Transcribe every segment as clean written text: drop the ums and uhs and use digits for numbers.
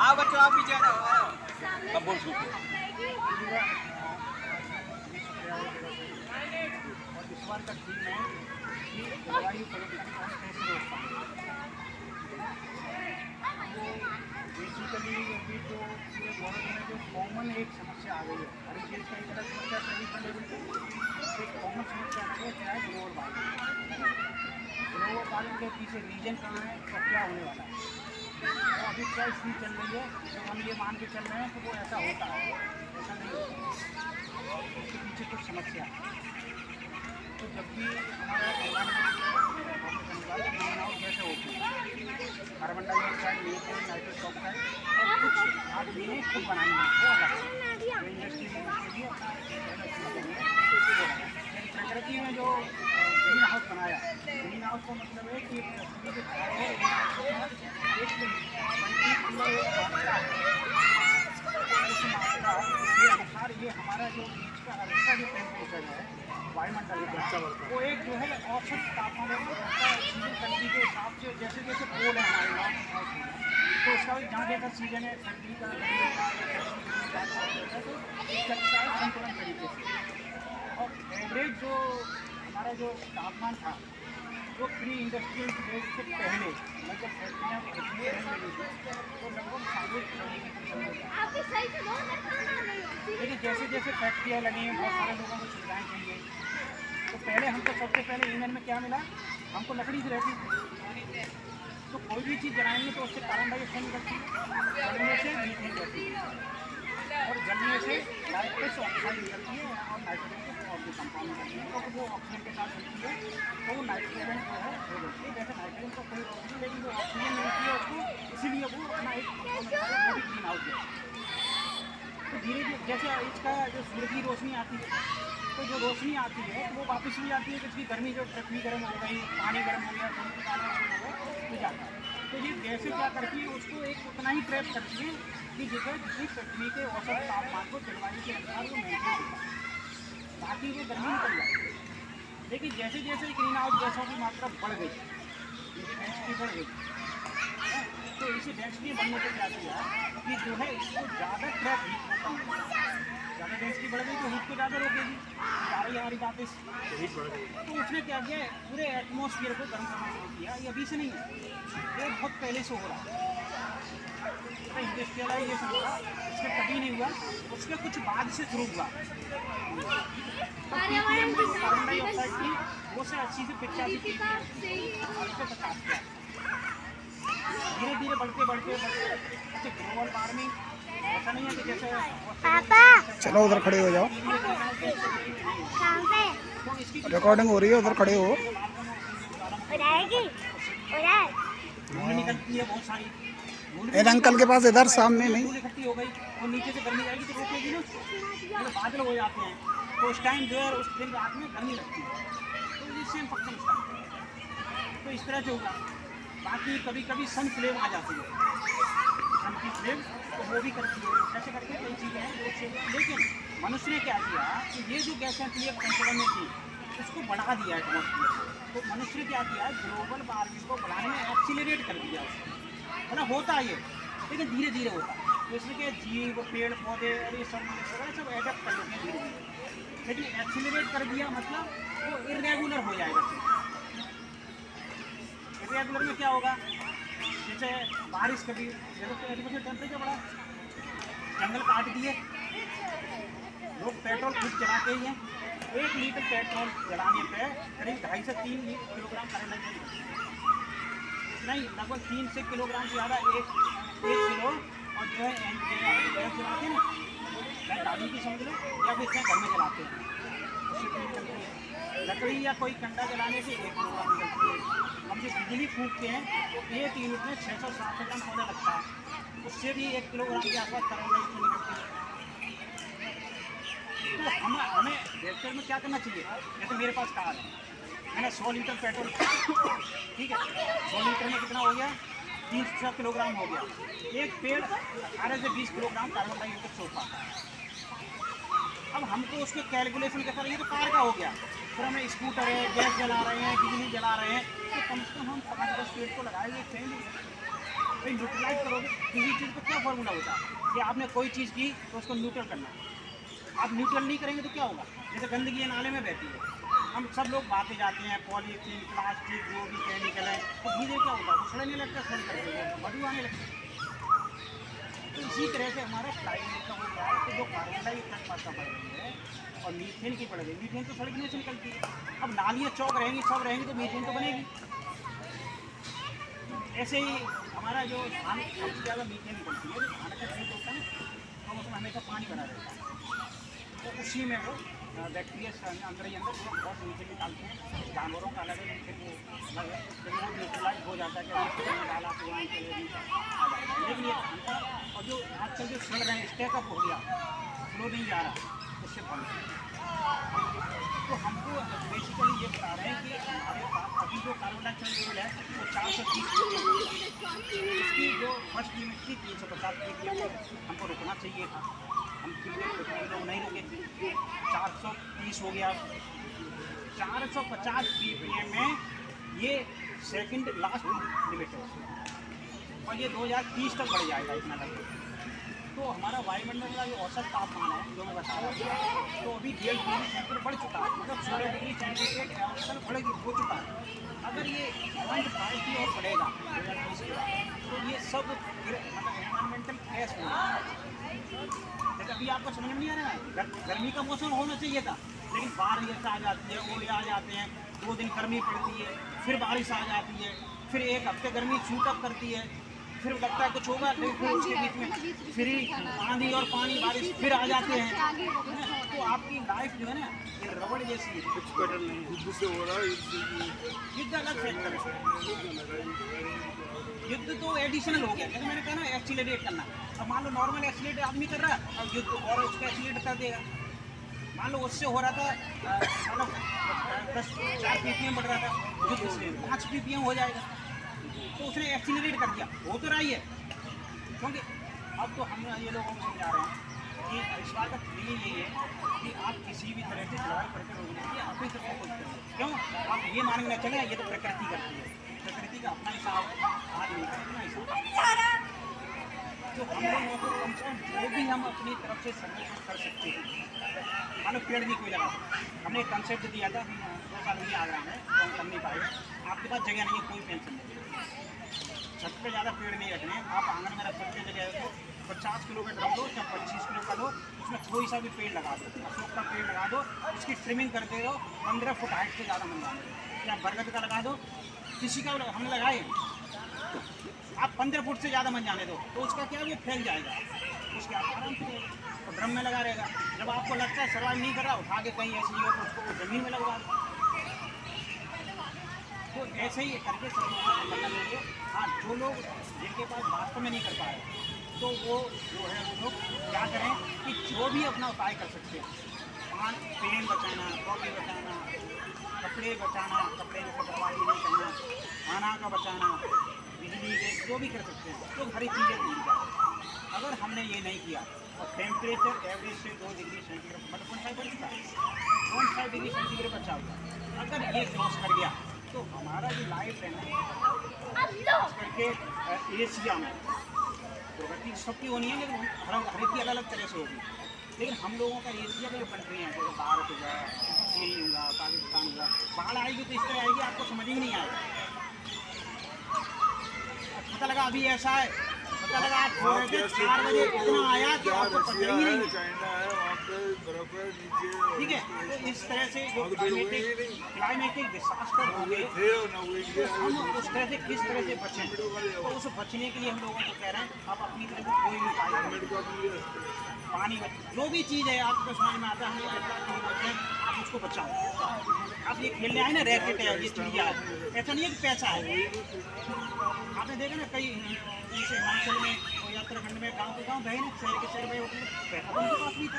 हाँ बच्चों आप भी जाना अब बोल और इस बार का थीम है कि जलवायु परिवर्तन को हम कैसे रोक पाएंगे। बेसिकली अभी तो पूरे वर्ल्ड में जो कॉमन एक समस्या आ गई है, हर एक देश का एक अलग समस्या सभी का लेवल पे एक कॉमन समस्या आ गई है, क्या है ग्लोबल वार्मिंग। ग्लोबल वार्मिंग के पीछे रीजन कहाँ है और क्या होने वाला है। तो अभी क्या स्थिति चल रही है, तो हम ये मान के चल रहे हैं कि वो ऐसा होता है, ऐसा नहीं होता, उसके पीछे कुछ समस्या है। तो जब भी हमारा ग्रीन हाउस कैसे होती है, carbon dioxide, methane, nitrous oxide और कुछ आदमी खुद बनानी है वो अलग है, इंडस्ट्री प्रकृति में जो ग्रीन हाउस बनाया। ग्रीन हाउस का मतलब है कि पृथ्वी के चारों ओर ये अनुसार ये हमारा जो बीच का अर्थ का जो टेम्परेचर है वायुमंडल का, वो एक जो है औसत तापमान सीजन कंट्री के हिसाब से, जैसे जैसे पोल है हमारे गाँव तो उसका जहाँ जैसा सीजन है ठंडी का तो एक चलता है संतुलन तरीके से। और एवरेज जो हमारा जो तापमान था वो प्री इंडस्ट्रियल डेज से पहले मतलब फैक्ट्रियाँ रहने लगी थी तो लगभग 40। लेकिन जैसे जैसे फैक्ट्रियाँ लगी हैं, बहुत सारे लोगों को सुविधाएँ चाहिए, तो पहले हमको सबसे पहले ईंधन में क्या मिला, हमको लकड़ी से रहती थी। तो कोई भी चीज़ जलाएंगे तो उससे कार्बन डाइऑक्साइड निकलती है, जलने से मीथेन निकलती है और जलने से नाइट्रस ऑक्साइड निकलती है और नाइट्रोजन के और भी कंपाउंड निकलती है। तो वो ऑक्सीजन के साथ मिलती है तो वो नाइट्रोजन जो है हो जाती है। जैसे नाइट्रोजन का कोई ऑक्सीजन, लेकिन जो ऑक्सीजन मिलती है उसको, इसीलिए वो अपना एक वो भी ग्रीन हाउस है। तो धीरे धीरे जैसे इसका जो सूर्य की रोशनी आती है तो जो रोशनी आती है तो वो वापस भी आती है, तो इसकी गर्मी जो पृथ्वी गर्म हो गई, पानी गर्म हो गया, समुद्र का पानी हो गया तो जाता है। तो ये गैसें क्या करती है उसको एक उतना ही ट्रैप करती है कि जितनी पृथ्वी के औसत तापमान को जलवायु के अनुसार वो मेंटेन होता है, ताकि वो गर्मी निकल जाए। लेकिन जैसे जैसे ग्रीन हाउस गैसों की मात्रा बढ़ गई, इनकी डेंसिटी बढ़ गई, तो इसी डेंसिटी बढ़ने से क्या किया कि जो है इसको ज़्यादा ट्रैप हीट को कम करना। ज़्यादा डेंसिटी बढ़ गई तो हीट को ज़्यादा रोकेगी, आ रही हमारी बात इस हीट बढ़ गई। तो उसने क्या किया, पूरे एटमॉस्फेयर को गर्म करना शुरू किया। ये अभी से नहीं है, ये बहुत पहले से हो रहा है। इंडस्ट्रियलाइजेशन हुआ इसका कभी नहीं हुआ, उसके कुछ बाद से शुरू हुआ। कार्बन डाइऑक्साइड की वो से 80 से 85 धीरे धीरे बढ़ते बढ़ते बढ़ते ग्लोबल वार्मिंग ऐसा नहीं है कि जैसे चलो उधर खड़े हो जाओ, रिकॉर्डिंग हो रही है, उधर खड़े हो। निकलती है बहुत सारी इन अंकल के पास इधर सामने नहीं इकट्ठी हो गई और नीचे से गर्मी आएगी तो रोकेगी ना, तो बादल हो जाते हैं तो उस टाइम जो है उस दिन रात में गर्मी लगती है, तो ये सेम फंक्शन इसका। तो इस तरह से होगा। बाकी कभी कभी सन फ्लेम आ जाती है, सन की फ्लेम तो वो भी करती है, ऐसे करके कई चीज़ें हैं। लेकिन मनुष्य ने क्या किया कि ये जो गैसें थी कंट्रोल में थी उसको बढ़ा दिया एटमॉस्फेयर। तो मनुष्य ने क्या किया, ग्लोबल वार्मिंग को बढ़ाने में एक्सीलरेट कर दिया। मतलब होता है ये, लेकिन धीरे धीरे होता है। तो इसमें क्या जीव, पेड़ पौधे और ये सब एडेप्ट कर लेते हैं धीरे धीरे। लेकिन एक्सीलरेट कर दिया मतलब वो इरेगुलर हो जाएगा। इरेगुलर में क्या होगा, जैसे बारिश कभी जैसे टेम्परेचर बढ़ा, जंगल काट दिए, लोग पेट्रोल खुद चलाते ही हैं। 1 लीटर पेट्रोल जलाने पे करीब 2.5 से 3 किलोग्राम कार्बन नहीं, लगभग 3 से किलोग्राम से ज़्यादा एक किलो। और जो है गैस जलाते हैं ना, गाड़ी की समझ लो, या फिर घर में जलाते हैं लकड़ी या कोई कंडा जलाने से 1 किलोग्राम निकलती है। हम जो बिजली फूकते हैं तो 1 यूनिट में 600-700 ग्राम पौधा लगता है, उससे भी 1 किलोग्राम के आसपास कार्बन डाइऑक्साइड निकलती है। तो हमें वेस्टेज में क्या करना चाहिए, जैसे मेरे पास कार है, मैंने 100 लीटर पेट्रोल ठीक है, 100 लीटर में कितना हो गया, 300 किलोग्राम हो गया। एक पेड़ 18 से 20 किलोग्राम कार्बन डाइऑक्साइड छोड़ पाता है। अब हमको उसके कैलकुलेशन कैसा रही, तो कार का हो गया, फिर हमें स्कूटर है, गैस जला रहे हैं, बिजली जला रहे हैं, तो कम से कम हम 5-10 पेड़ को लगाएंगे, भाई न्यूट्रलाइज करोगे किसी चीज़ का क्या फॉर्मूला होता है कि आपने कोई चीज़ की तो उसको न्यूट्रल करना है। आप न्यूट्रल नहीं करेंगे तो क्या होगा? जैसे गंदगी ये नाले में बहती है, हम सब लोग बातें जाते हैं पॉलीथीन प्लास्टिक जो भी केमिकल है, तो धीरे क्या होता है वो सड़ने लगता है, सड़ करके बदबू आने लगता है। तो इसी तरह से हमारा क्लाइमेट का हो गया है कि जो कार्बन डाइऑक्साइड मात्रा बढ़ रही है और मीथेन की बढ़ रही है। मीथेन तो सड़कने से निकलती है, अब नालियाँ चौक रहेंगी सब रहेंगी तो मीथेन तो बनेगी। ऐसे ही हमारा जो धान सबसे ज़्यादा मीथेन निकलती है, जो धान का खेत होता है तो उसमें हमेशा पानी भरा रहता है, तो उसी में वो बैक्टीरिया अंदर ही अंदर वो बहुत मीथेन निकालते हैं। जानवरों का अलग अलग फिर वो न्यूट्रलाइज हो जाता है कि उसमें डाला तो वहाँ के लिए आ जाता है। लेकिन ये धान का और जो आजकल जो सड़ रहे हैं स्टेकअप हो गया, फ्लो नहीं जा रहा, उससे बंद। तो हमको बेसिकली ये बता रहे हैं कि हमारे पास अभी जो कार्बन डाइऑक्साइड लेवल है वो 430 इसकी जो फर्स्ट लिमिट थी 350 ppm हमको रुकना चाहिए था। हम लोग नहीं रुके, 430 हो गया। 450 ppm में ये सेकंड लास्ट लिमिट है और ये 2030 तक बढ़ जाएगा इतना लगभग। तो हमारा वायुमंडल का जो औसत तापमान है जो मैं बता रहा हूँ तो अभी 1.5 डिग्री सेंटीग्रेड बढ़ चुका है, मतलब 16 डिग्री सेंटीग्रेड औसत बढ़ेगी हो चुका है। अगर ये 1.5 की ओर बढ़ेगा 2030 के बाद तो ये सब मतलब एनवायरमेंटल क्रैश होगा। जैसे अभी आपको समझ में नहीं आ रहा है, गर्मी का मौसम होना चाहिए था लेकिन बारिश आ जाती है, ओले आ जाते हैं, 2 दिन गर्मी पड़ती है, फिर बारिश आ जाती है, फिर 1 हफ्ते गर्मी छूट अप करती है, फिर लगता है कुछ होगा लेकिन फिर उसके बीच में फिर आंधी और पानी बारिश फिर आ जाते हैं। तो आपकी लाइफ जो है ना ये रबड़ जैसी है, कुछ बेटर नहीं, युद्ध से हो रहा है। युद्ध अलग फैक्टर है, युद्ध तो एडिशनल हो गया। जैसे मैंने कहा ना एक्सीलरेट करना, अब मान लो नॉर्मल एक्सीलरेट आदमी कर रहा है अब युद्ध और उसका एक्सीलरेट कर देगा। मान लो उससे हो रहा था मतलब 4 ppm बढ़ रहा था, युद्ध से 5 ppm हो जाएगा, तो उसने एक्सीलरेट कर दिया, हो तो रही है। क्योंकि अब तो हम ये लोगों को समझा रहे हैं कि इस बात का लिए यही है कि आप किसी भी तरह से जलवायु परिवर्तन रोकने के लिए आप ही सबको कुछ करिए। क्यों? आप ये मान के चले ये तो प्रकृति करती है, प्रकृति का अपना हिसाब है, आदमी का अपना हिसाब। तो हम लोगों को कम से कम जो भी हम अपनी तरफ से संरक्षण कर सकते हैं, मान लो पेड़ नहीं कोई लगा सकता। हमने एक कंसेप्ट दिया था 2 साल में आगरा में, तो हम कर नहीं पाए। आपके पास जगह नहीं है, कोई टेंशन नहीं, छत पे ज़्यादा पेड़ नहीं रखने, आप आंगन में रख सकते हैं। जगह तो 50 किलो का ड्रम लो या 25 किलो का लो, उसमें कोई सा भी पेड़ लगा दो, अशोक का पेड़ लगा दो, उसकी ट्रिमिंग करते रहो, 15 फुट हाइट से ज़्यादा मंगवा दो, या बरगद का लगा दो, किसी का हम लगाए आप 15 फुट से ज़्यादा मत जाने दो, तो उसका क्या वो फैल जाएगा, उसके आप आराम से तो ड्रम में लगा रहेगा। जब आपको लगता है सर्वाइव नहीं कर रहा, उठा के कहीं ऐसी जगह पर उसको ज़मीन में लगवा दो। तो ऐसे ही करके सब लोगों को करना चाहिए। हाँ, जो लोग जिनके पास वास्तव में नहीं कर पाए तो वो जो है वो लोग क्या करें कि जो भी अपना उपाय कर सकते हैं, पेड़ बचाना, कॉफी बचाना, कपड़े बचाना, कपड़े में बर्बादी नहीं करना, खाना का बचाना, बिजली के जो भी कर सकते हैं, तो हरी चीज़ें मिल जाए। अगर हमने ये नहीं किया और टेम्परेचर एवरेज से 2 डिग्री सेंटीग्रेड मतलब 0.5 बढ़ चुका है, 0.5 डिग्री सेंटीग्रेड बचा हुआ, अगर ये क्रॉस कर गया तो हमारा जो लाइफ है ना खास करके एशिया में प्रगति सबकी होनी है, लेकिन हर एक की अलग अलग तरह से होगी। लेकिन हम लोगों का एशिया में जो कंट्री हैं जैसे भारत हुआ, चीन हुआ, पाकिस्तान हुआ, बाढ़ आएगी तो इस तरह आएगी आपको समझ ही नहीं आएगा। पता लगा अभी ऐसा है, पता लगा आप सो रहे थे 4 बजे इतना आया कि आपको पता ही नहीं। ठीक है, तो इस तरह से जो क्लाइमेटिक डिसास्टर हो गए तो हम उस तरह से किस तरह से बचें, तो उस बचने के लिए हम लोगों को कह रहे हैं आप अपनी तरफ से कोई भी उपाय पानी जो भी चीज़ है आपको समझ में आता है आप उसको बचाओ। आप ये खेलने आए ना रैकेट है, ये चिड़िया है, ऐसा नहीं है कि पैसा है। आपने देखा ना कई जैसे हिमाचल में और उत्तराखंड में गाँव के गाँव गए ना, शहर के शहर में पैसा तो उनके पास नहीं था,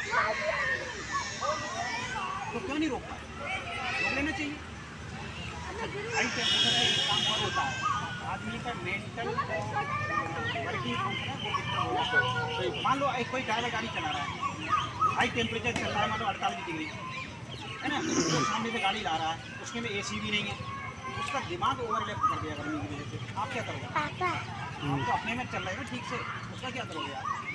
तो क्यों नहीं रोक पाए? रोक लेना चाहिए। हाई टेम्परेचर से एक काम और होता है, आदमी का मेंटल वर्किंग फंक्शन। मान लो कोई ड्राइवर गाड़ी चला रहा है, हाई टेम्परेचर चल रहा है, मान लो 48 डिग्री है ना, तो सामने से गाड़ी ला रहा है, उसके में AC भी नहीं है, उसका दिमाग ओवरलैप कर दिया गर्मी की वजह से, आप क्या करोगे? हम तो अपने में चल रहे हैं ना ठीक से, उसका क्या करोगे आप?